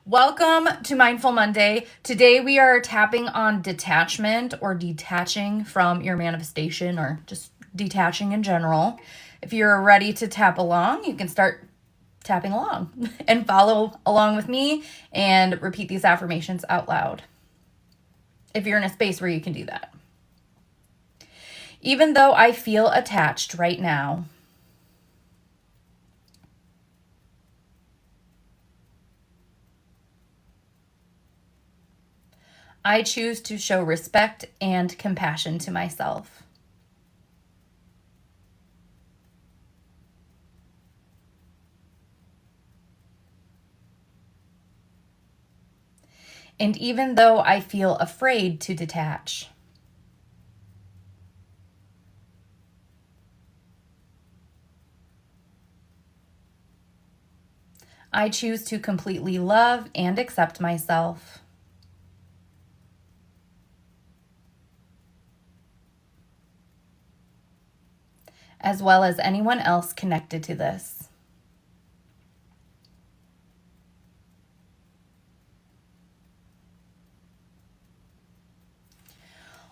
Welcome to Mindful Monday. Today we are tapping on detachment or detaching from your manifestation or just detaching in general. If you're ready to tap along, you can start tapping along and follow along with me and repeat these affirmations out loud. If you're in a space where you can do that. Even though I feel attached right now, I choose to show respect and compassion to myself. And even though I feel afraid to detach, I choose to completely love and accept myself. As well as anyone else connected to this.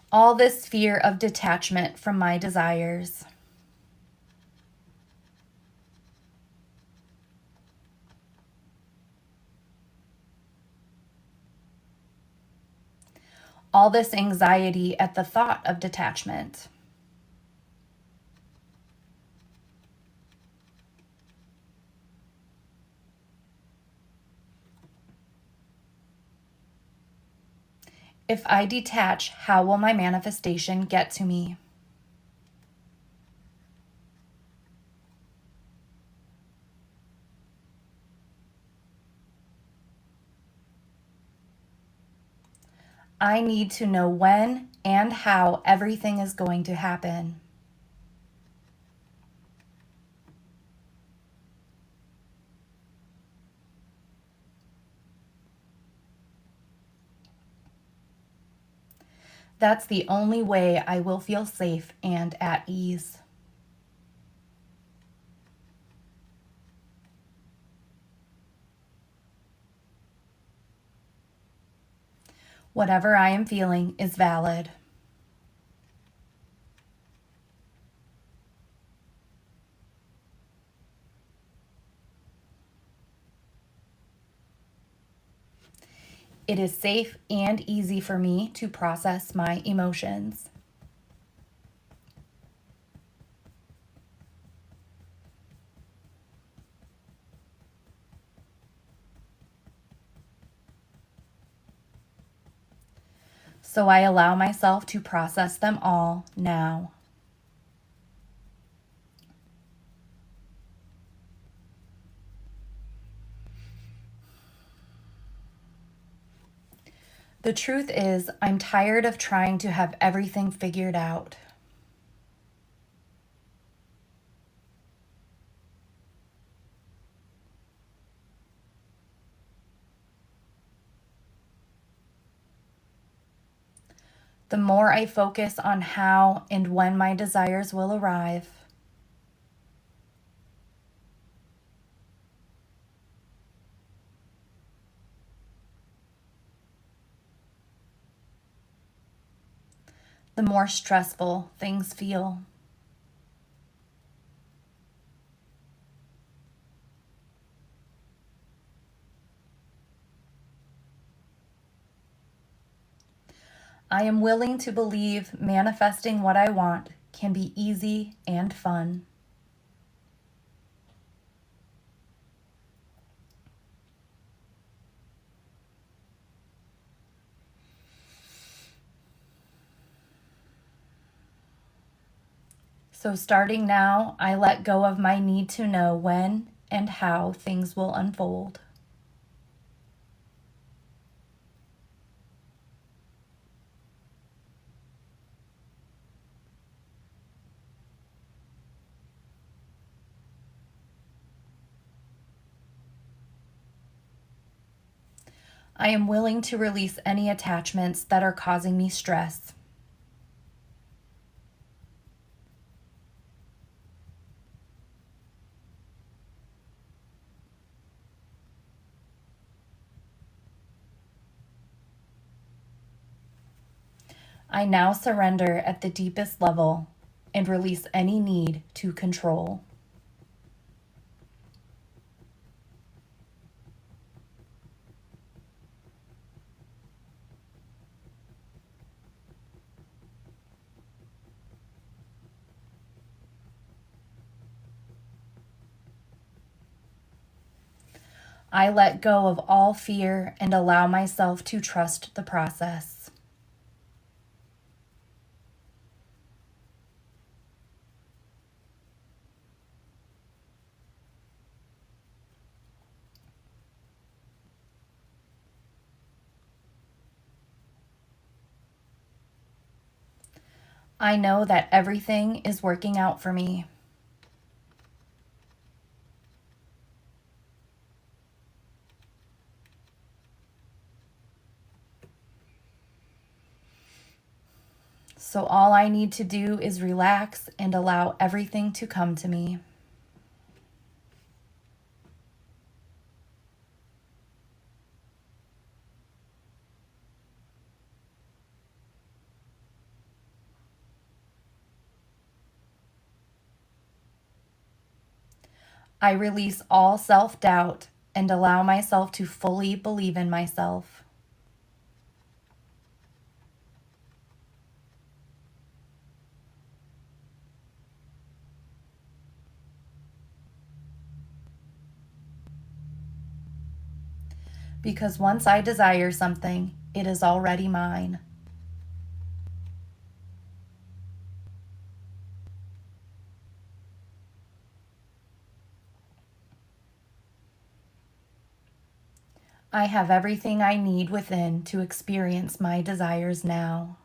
All this fear of detachment from my desires. All this anxiety at the thought of detachment. If I detach, how will my manifestation get to me? I need to know when and how everything is going to happen. That's the only way I will feel safe and at ease. Whatever I am feeling is valid. It is safe and easy for me to process my emotions. So I allow myself to process them all now. The truth is, I'm tired of trying to have everything figured out. The more I focus on how and when my desires will arrive, the more stressful things feel. I am willing to believe manifesting what I want can be easy and fun. So starting now, I let go of my need to know when and how things will unfold. I am willing to release any attachments that are causing me stress. I now surrender at the deepest level and release any need to control. I let go of all fear and allow myself to trust the process. I know that everything is working out for me. So all I need to do is relax and allow everything to come to me. I release all self-doubt and allow myself to fully believe in myself. Because once I desire something, it is already mine. I have everything I need within to experience my desires now.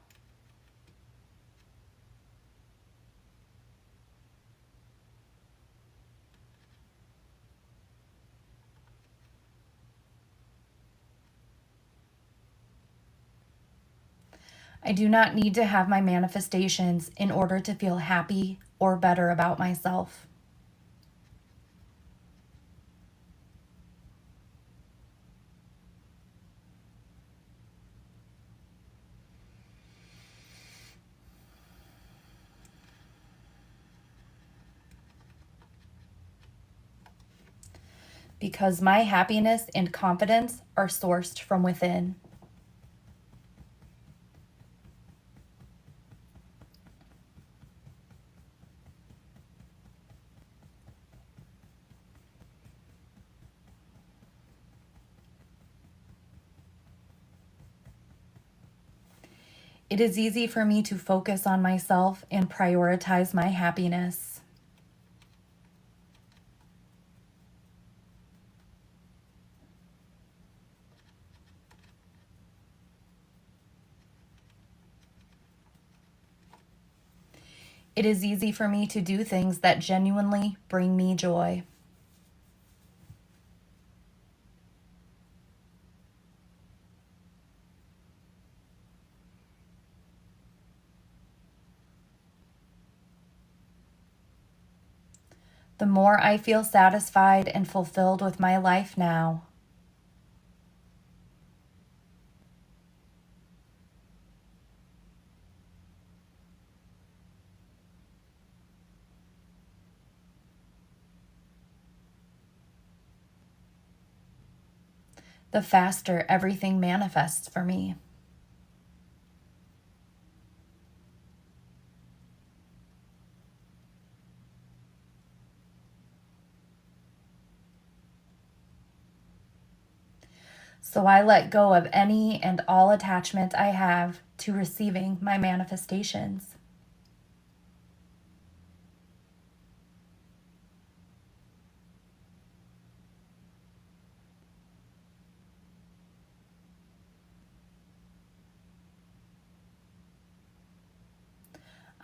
I do not need to have my manifestations in order to feel happy or better about myself. Because my happiness and confidence are sourced from within. It is easy for me to focus on myself and prioritize my happiness. It is easy for me to do things that genuinely bring me joy. The more I feel satisfied and fulfilled with my life now, the faster everything manifests for me. So I let go of any and all attachment I have to receiving my manifestations.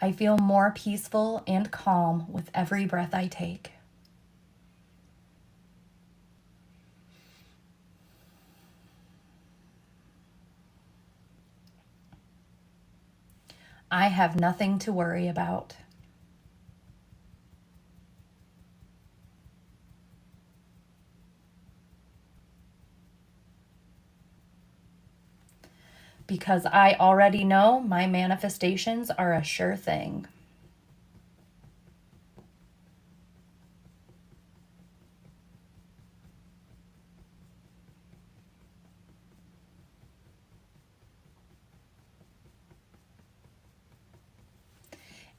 I feel more peaceful and calm with every breath I take. I have nothing to worry about. because I already know my manifestations are a sure thing.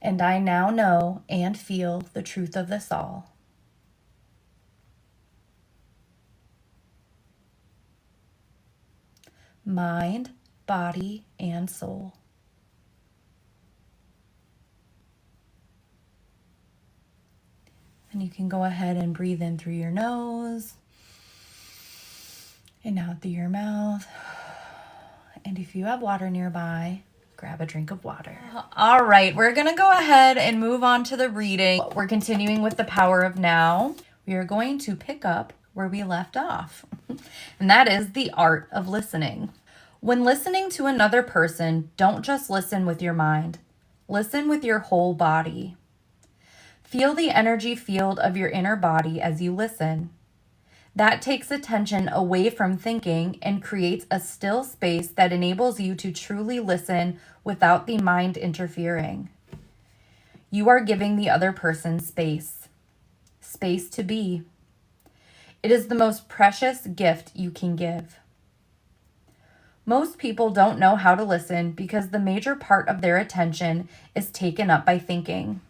And I now know and feel the truth of this all. Mind, body, and soul. And you can go ahead and breathe in through your nose and out through your mouth. And if you have water nearby, grab a drink of water. All right, we're going to go ahead and move on to the reading. We're continuing with the power of now. We are going to pick up where we left off, and that is the art of listening. When listening to another person, don't just listen with your mind. Listen with your whole body. Feel the energy field of your inner body as you listen. That takes attention away from thinking and creates a still space that enables you to truly listen without the mind interfering. You are giving the other person space. Space to be. It is the most precious gift you can give. Most people don't know how to listen because the major part of their attention is taken up by thinking.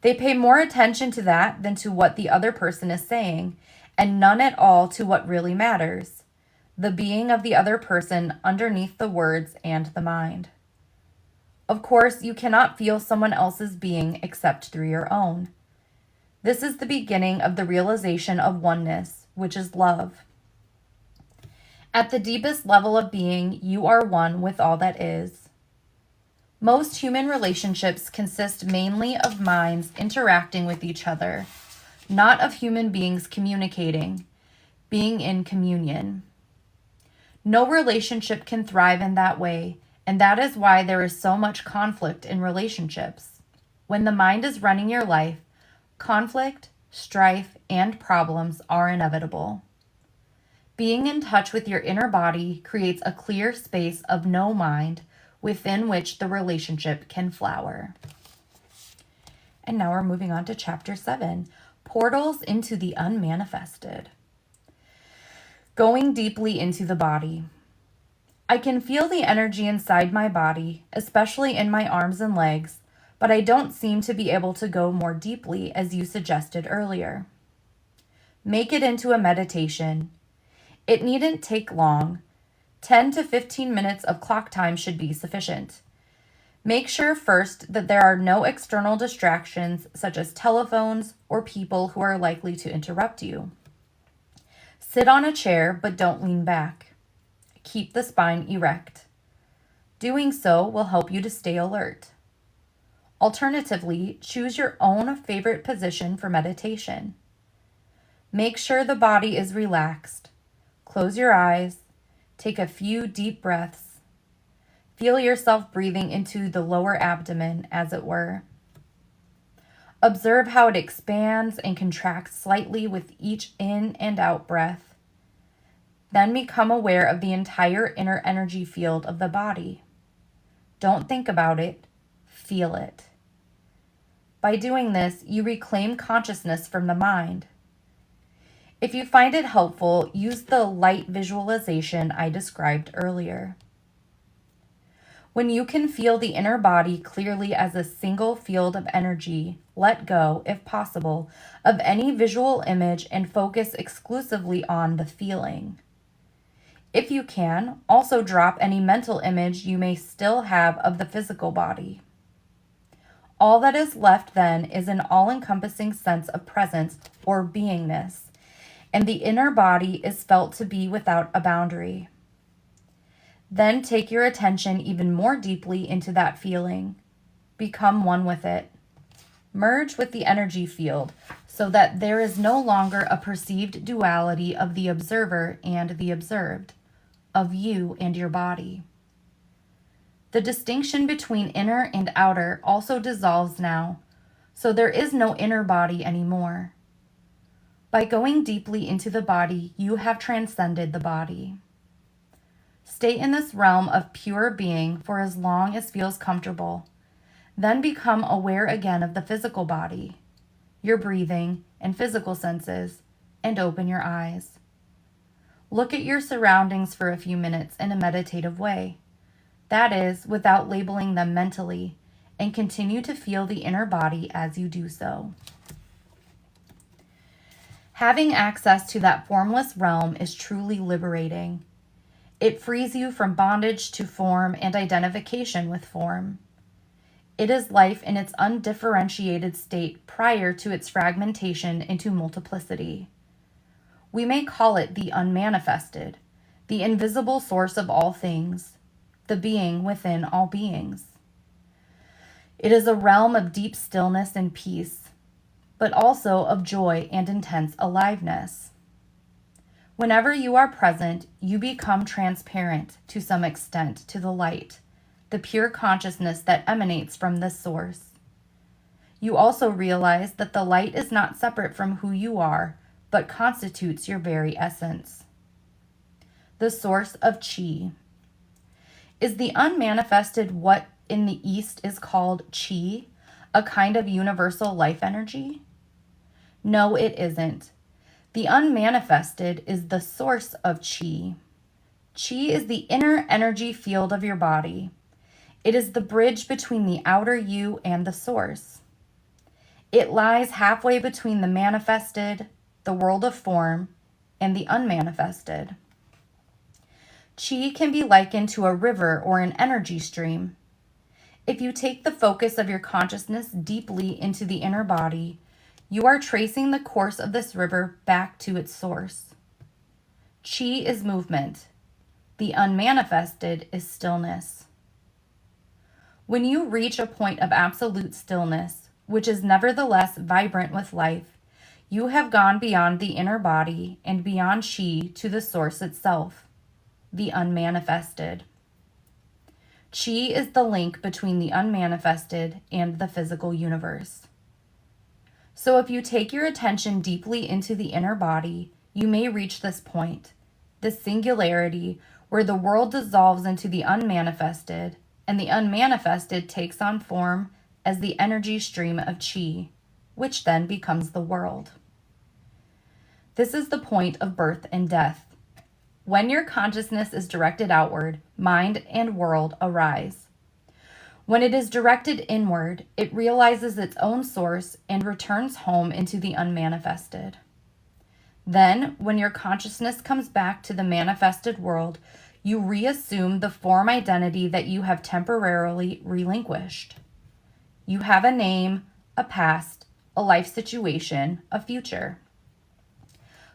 They pay more attention to that than to what the other person is saying, and none at all to what really matters, the being of the other person underneath the words and the mind. Of course, you cannot feel someone else's being except through your own. This is the beginning of the realization of oneness, which is love. At the deepest level of being, you are one with all that is. Most human relationships consist mainly of minds interacting with each other, not of human beings communicating, being in communion. No relationship can thrive in that way, and that is why there is so much conflict in relationships. When the mind is running your life, conflict, strife, and problems are inevitable. Being in touch with your inner body creates a clear space of no mind within which the relationship can flower. And now we're moving on to chapter 7, portals into the unmanifested. Going deeply into the body. I can feel the energy inside my body, especially in my arms and legs, but I don't seem to be able to go more deeply as you suggested earlier. Make it into a meditation. It needn't take long. 10 to 15 minutes of clock time should be sufficient. Make sure first that there are no external distractions such as telephones or people who are likely to interrupt you. Sit on a chair, but don't lean back. Keep the spine erect. Doing so will help you to stay alert. Alternatively, choose your own favorite position for meditation. Make sure the body is relaxed. Close your eyes. Take a few deep breaths. Feel yourself breathing into the lower abdomen, as it were. Observe how it expands and contracts slightly with each in and out breath. Then become aware of the entire inner energy field of the body. Don't think about it, feel it. By doing this, you reclaim consciousness from the mind. If you find it helpful, use the light visualization I described earlier. When you can feel the inner body clearly as a single field of energy, let go, if possible, of any visual image and focus exclusively on the feeling. If you can, also drop any mental image you may still have of the physical body. All that is left then is an all-encompassing sense of presence or beingness, and the inner body is felt to be without a boundary. Then take your attention even more deeply into that feeling. Become one with it. Merge with the energy field so that there is no longer a perceived duality of the observer and the observed, of you and your body. The distinction between inner and outer also dissolves now, so there is no inner body anymore. By going deeply into the body, you have transcended the body. Stay in this realm of pure being for as long as feels comfortable. Then become aware again of the physical body, your breathing and physical senses, and open your eyes. Look at your surroundings for a few minutes in a meditative way. That is, without labeling them mentally, and continue to feel the inner body as you do so. Having access to that formless realm is truly liberating. It frees you from bondage to form and identification with form. It is life in its undifferentiated state prior to its fragmentation into multiplicity. We may call it the unmanifested, the invisible source of all things, the being within all beings. It is a realm of deep stillness and peace, but also of joy and intense aliveness. Whenever you are present, you become transparent to some extent to the light, the pure consciousness that emanates from this source. You also realize that the light is not separate from who you are, but constitutes your very essence. The source of Qi. Is the unmanifested what in the East is called Qi, a kind of universal life energy? No, it isn't. The unmanifested is the source of Qi. Qi is the inner energy field of your body. It is the bridge between the outer you and the source. It lies halfway between the manifested, the world of form, and the unmanifested. Qi can be likened to a river or an energy stream. If you take the focus of your consciousness deeply into the inner body, you are tracing the course of this river back to its source. Qi is movement. The unmanifested is stillness. When you reach a point of absolute stillness, which is nevertheless vibrant with life, you have gone beyond the inner body and beyond Qi to the source itself, the unmanifested. Qi is the link between the unmanifested and the physical universe. So if you take your attention deeply into the inner body, you may reach this point, this singularity where the world dissolves into the unmanifested, and the unmanifested takes on form as the energy stream of Qi, which then becomes the world. This is the point of birth and death. When your consciousness is directed outward, mind and world arise. When it is directed inward, it realizes its own source and returns home into the unmanifested. Then, when your consciousness comes back to the manifested world, you reassume the form identity that you have temporarily relinquished. You have a name, a past, a life situation, a future.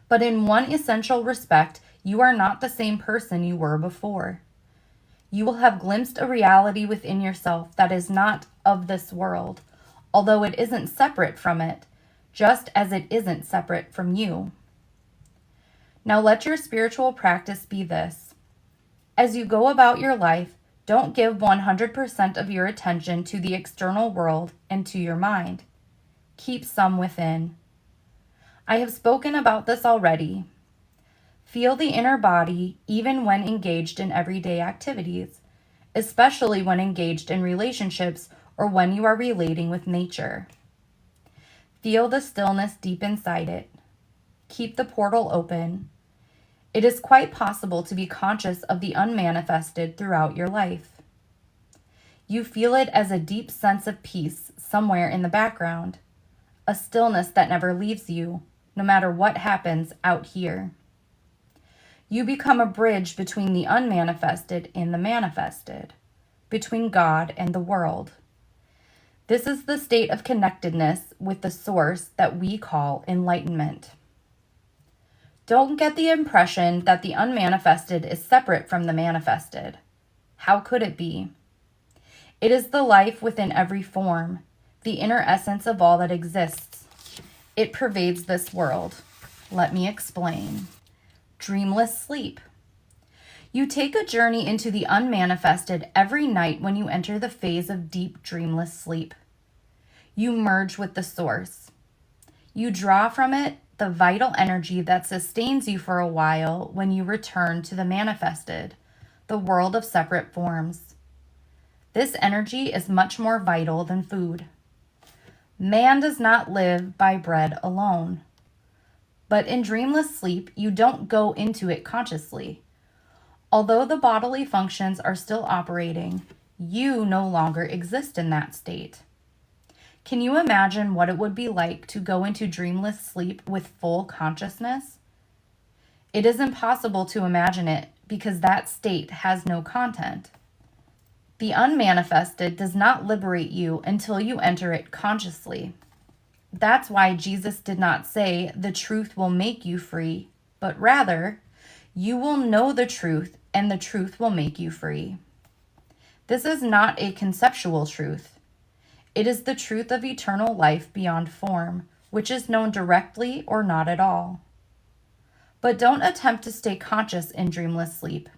But in one essential respect, you are not the same person you were before. You will have glimpsed a reality within yourself that is not of this world, although it isn't separate from it, just as it isn't separate from you. Now let your spiritual practice be this. As you go about your life, don't give 100% of your attention to the external world and to your mind. Keep some within. I have spoken about this already. Feel the inner body even when engaged in everyday activities, especially when engaged in relationships or when you are relating with nature. Feel the stillness deep inside it. Keep the portal open. It is quite possible to be conscious of the unmanifested throughout your life. You feel it as a deep sense of peace somewhere in the background, a stillness that never leaves you, no matter what happens out here. You become a bridge between the unmanifested and the manifested, between God and the world. This is the state of connectedness with the source that we call enlightenment. Don't get the impression that the unmanifested is separate from the manifested. How could it be? It is the life within every form, the inner essence of all that exists. It pervades this world. Let me explain. Dreamless sleep. You take a journey into the unmanifested every night when you enter the phase of deep dreamless sleep. You merge with the source. You draw from it the vital energy that sustains you for a while when you return to the manifested, the world of separate forms. This energy is much more vital than food. Man does not live by bread alone. But in dreamless sleep, you don't go into it consciously. Although the bodily functions are still operating, you no longer exist in that state. Can you imagine what it would be like to go into dreamless sleep with full consciousness? It is impossible to imagine it because that state has no content. The unmanifested does not liberate you until you enter it consciously. That's why Jesus did not say the truth will make you free, but rather, you will know the truth and the truth will make you free. This is not a conceptual truth. It is the truth of eternal life beyond form, which is known directly or not at all. But don't attempt to stay conscious in dreamless sleep.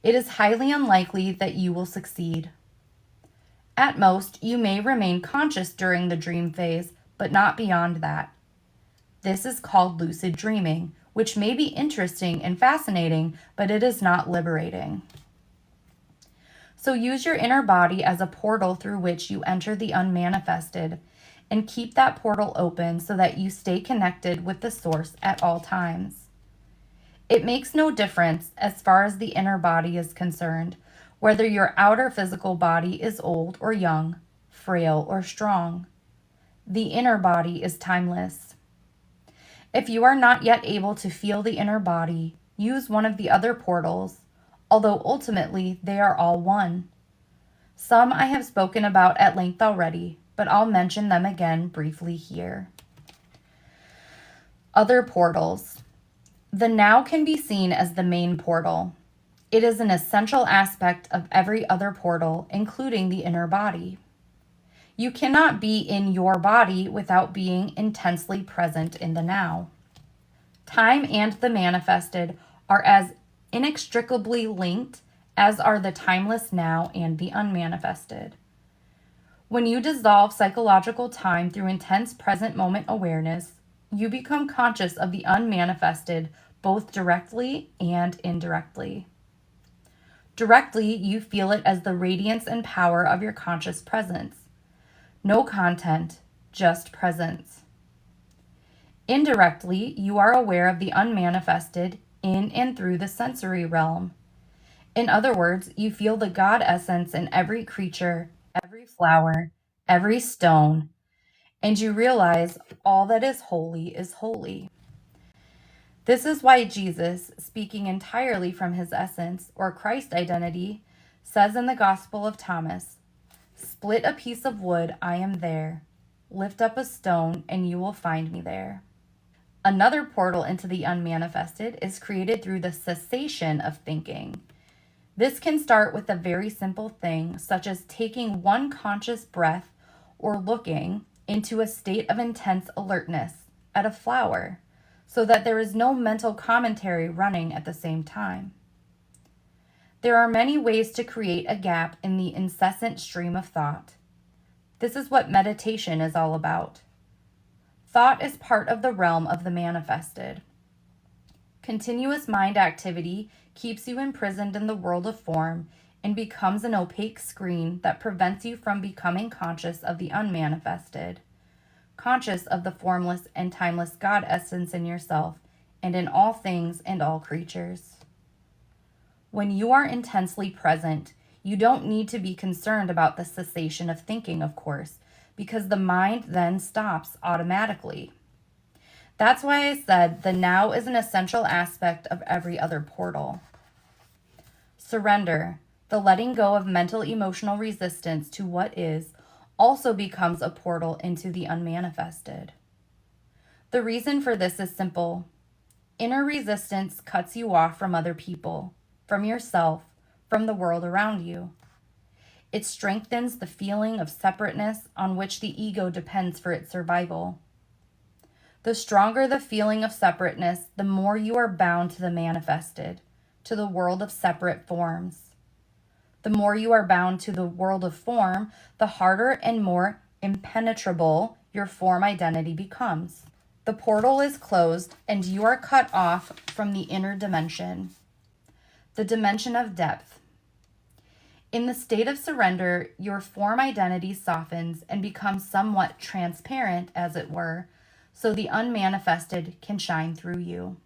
It is highly unlikely that you will succeed. At most, you may remain conscious during the dream phase, but not beyond that. This is called lucid dreaming, which may be interesting and fascinating, but it is not liberating. So use your inner body as a portal through which you enter the unmanifested, and keep that portal open so that you stay connected with the source at all times. It makes no difference as far as the inner body is concerned, whether your outer physical body is old or young, frail or strong. The inner body is timeless. If you are not yet able to feel the inner body, use one of the other portals, although ultimately they are all one. Some I have spoken about at length already, but I'll mention them again briefly here. Other portals. The now can be seen as the main portal. It is an essential aspect of every other portal, including the inner body. You cannot be in your body without being intensely present in the now. Time and the manifested are as inextricably linked as are the timeless now and the unmanifested. When you dissolve psychological time through intense present moment awareness, you become conscious of the unmanifested both directly and indirectly. Directly, you feel it as the radiance and power of your conscious presence. No content, just presence. Indirectly, you are aware of the unmanifested in and through the sensory realm. In other words, you feel the God essence in every creature, every flower, every stone, and you realize all that is holy is holy. This is why Jesus, speaking entirely from his essence or Christ identity, says in the Gospel of Thomas, "Split a piece of wood, I am there. Lift up a stone, and you will find me there." Another portal into the unmanifested is created through the cessation of thinking. This can start with a very simple thing, such as taking one conscious breath or looking into a state of intense alertness at a flower, so that there is no mental commentary running at the same time. There are many ways to create a gap in the incessant stream of thought. This is what meditation is all about. Thought is part of the realm of the manifested. Continuous mind activity keeps you imprisoned in the world of form and becomes an opaque screen that prevents you from becoming conscious of the unmanifested, conscious of the formless and timeless God essence in yourself and in all things and all creatures. When you are intensely present, you don't need to be concerned about the cessation of thinking, of course, because the mind then stops automatically. That's why I said the now is an essential aspect of every other portal. Surrender, the letting go of mental emotional resistance to what is, also becomes a portal into the unmanifested. The reason for this is simple. Inner resistance cuts you off from other people, from yourself, from the world around you. It strengthens the feeling of separateness on which the ego depends for its survival. The stronger the feeling of separateness, the more you are bound to the manifested, to the world of separate forms. The more you are bound to the world of form, the harder and more impenetrable your form identity becomes. The portal is closed and you are cut off from the inner dimension. The dimension of depth. In the state of surrender, your form identity softens and becomes somewhat transparent, as it were, so the unmanifested can shine through you.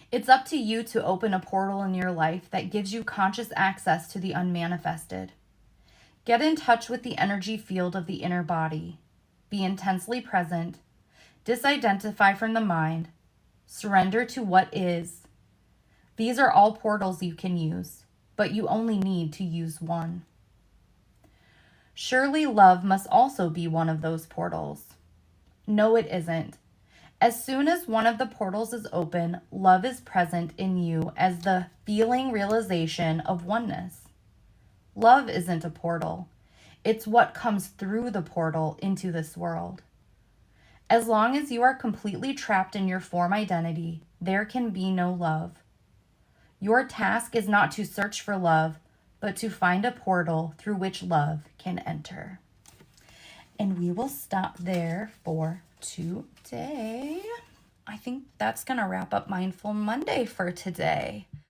It's up to you to open a portal in your life that gives you conscious access to the unmanifested. Get in touch with the energy field of the inner body. Be intensely present. Disidentify from the mind. Surrender to what is. These are all portals you can use, but you only need to use one. Surely love must also be one of those portals. No, it isn't. As soon as one of the portals is open, love is present in you as the feeling realization of oneness. Love isn't a portal. It's what comes through the portal into this world. As long as you are completely trapped in your form identity, there can be no love. Your task is not to search for love, but to find a portal through which love can enter. And we will stop there for today. I think that's going to wrap up Mindful Monday for today.